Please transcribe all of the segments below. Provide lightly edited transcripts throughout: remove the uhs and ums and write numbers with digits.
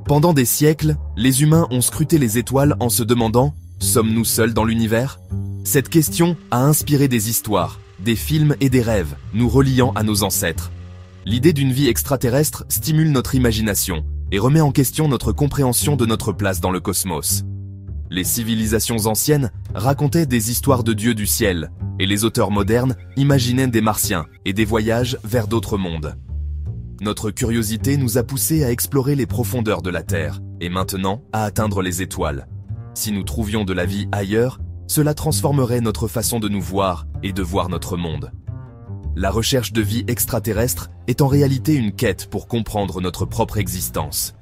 Pendant des siècles, les humains ont scruté les étoiles en se demandant « Sommes-nous seuls dans l'univers ?» Cette question a inspiré des histoires, des films et des rêves, nous reliant à nos ancêtres. L'idée d'une vie extraterrestre stimule notre imagination et remet en question notre compréhension de notre place dans le cosmos. Les civilisations anciennes racontaient des histoires de dieux du ciel, et les auteurs modernes imaginaient des martiens et des voyages vers d'autres mondes. Notre curiosité nous a poussés à explorer les profondeurs de la Terre, et maintenant à atteindre les étoiles. Si nous trouvions de la vie ailleurs, cela transformerait notre façon de nous voir et de voir notre monde. La recherche de vie extraterrestre est en réalité une quête pour comprendre notre propre existence.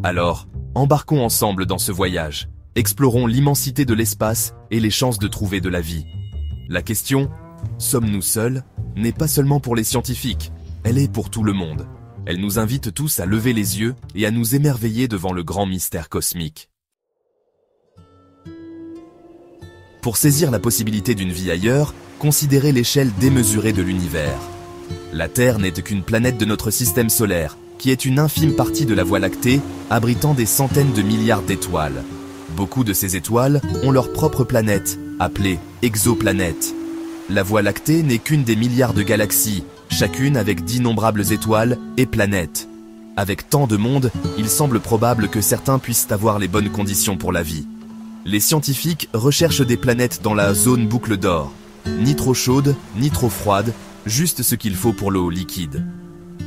Alors, embarquons ensemble dans ce voyage. Explorons l'immensité de l'espace et les chances de trouver de la vie. La question « Sommes-nous seuls ?» n'est pas seulement pour les scientifiques, elle est pour tout le monde. Elle nous invite tous à lever les yeux et à nous émerveiller devant le grand mystère cosmique. Pour saisir la possibilité d'une vie ailleurs, considérez l'échelle démesurée de l'univers. La Terre n'est qu'une planète de notre système solaire, qui est une infime partie de la Voie lactée, abritant des centaines de milliards d'étoiles. Beaucoup de ces étoiles ont leur propre planète, appelée exoplanète. La Voie lactée n'est qu'une des milliards de galaxies, chacune avec d'innombrables étoiles et planètes. Avec tant de monde, il semble probable que certains puissent avoir les bonnes conditions pour la vie. Les scientifiques recherchent des planètes dans la zone boucle d'or. Ni trop chaude, ni trop froide, juste ce qu'il faut pour l'eau liquide.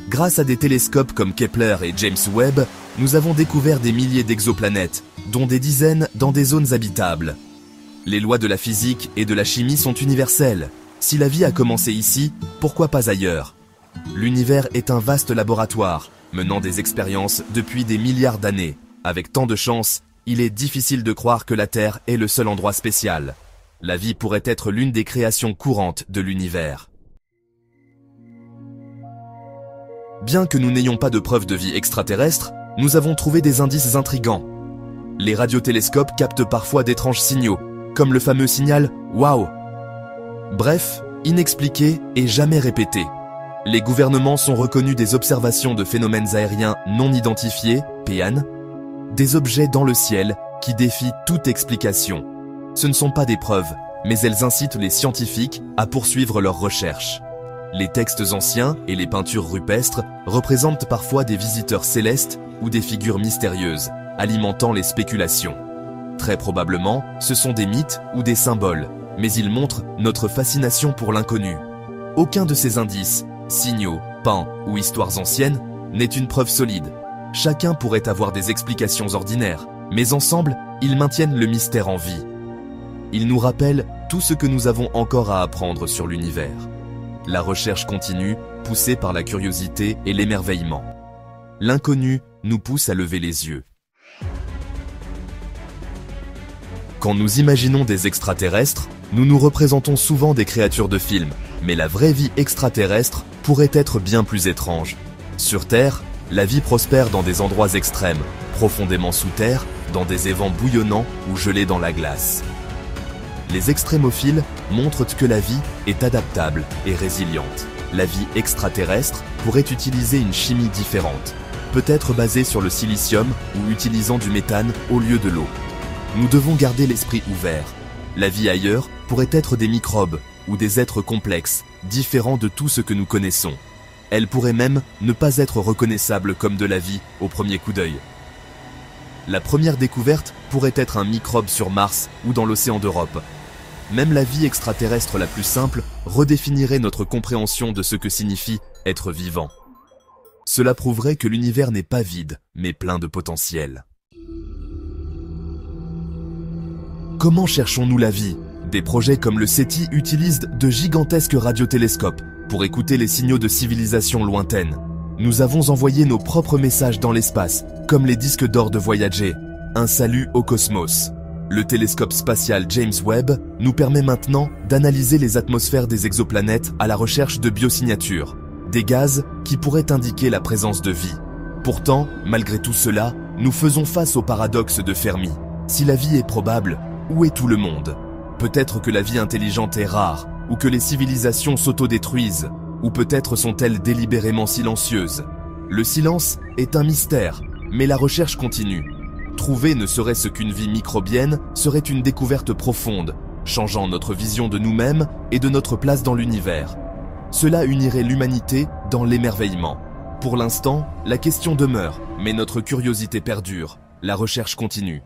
Grâce à des télescopes comme Kepler et James Webb, nous avons découvert des milliers d'exoplanètes, dont des dizaines dans des zones habitables. Les lois de la physique et de la chimie sont universelles. Si la vie a commencé ici, pourquoi pas ailleurs? L'univers est un vaste laboratoire, menant des expériences depuis des milliards d'années. Avec tant de chance, il est difficile de croire que la Terre est le seul endroit spécial. La vie pourrait être l'une des créations courantes de l'univers. Bien que nous n'ayons pas de preuves de vie extraterrestre, nous avons trouvé des indices intrigants. Les radiotélescopes captent parfois d'étranges signaux, comme le fameux signal « Waouh ». Bref, inexpliqué et jamais répété. Les gouvernements sont reconnus des observations de phénomènes aériens non identifiés, PAN, des objets dans le ciel qui défient toute explication. Ce ne sont pas des preuves, mais elles incitent les scientifiques à poursuivre leurs recherches. Les textes anciens et les peintures rupestres représentent parfois des visiteurs célestes ou des figures mystérieuses, alimentant les spéculations. Très probablement, ce sont des mythes ou des symboles, mais ils montrent notre fascination pour l'inconnu. Aucun de ces indices, signaux, peints ou histoires anciennes, n'est une preuve solide. Chacun pourrait avoir des explications ordinaires, mais ensemble, ils maintiennent le mystère en vie. Ils nous rappellent tout ce que nous avons encore à apprendre sur l'univers. La recherche continue, poussée par la curiosité et l'émerveillement. L'inconnu nous pousse à lever les yeux. Quand nous imaginons des extraterrestres, nous nous représentons souvent des créatures de films, mais la vraie vie extraterrestre pourrait être bien plus étrange. Sur Terre, la vie prospère dans des endroits extrêmes, profondément sous terre, dans des évents bouillonnants ou gelés dans la glace. Les extrémophiles montrent que la vie est adaptable et résiliente. La vie extraterrestre pourrait utiliser une chimie différente, peut-être basée sur le silicium ou utilisant du méthane au lieu de l'eau. Nous devons garder l'esprit ouvert. La vie ailleurs pourrait être des microbes ou des êtres complexes, différents de tout ce que nous connaissons. Elle pourrait même ne pas être reconnaissable comme de la vie au premier coup d'œil. La première découverte pourrait être un microbe sur Mars ou dans l'océan d'Europe. Même la vie extraterrestre la plus simple redéfinirait notre compréhension de ce que signifie être vivant. Cela prouverait que l'univers n'est pas vide, mais plein de potentiel. Comment cherchons-nous la vie? Des projets comme le SETI utilisent de gigantesques radiotélescopes pour écouter les signaux de civilisation lointaines. Nous avons envoyé nos propres messages dans l'espace, comme les disques d'or de Voyager. Un salut au cosmos. Le télescope spatial James Webb nous permet maintenant d'analyser les atmosphères des exoplanètes à la recherche de biosignatures, des gaz qui pourraient indiquer la présence de vie. Pourtant, malgré tout cela, nous faisons face au paradoxe de Fermi. Si la vie est probable, où est tout le monde? Peut-être que la vie intelligente est rare, ou que les civilisations s'autodétruisent, ou peut-être sont-elles délibérément silencieuses. Le silence est un mystère, Mais la recherche continue. Trouver ne serait-ce qu'une vie microbienne serait une découverte profonde, changeant notre vision de nous-mêmes et de notre place dans l'univers. Cela unirait l'humanité dans l'émerveillement. Pour l'instant, la question demeure, mais notre curiosité perdure. La recherche continue.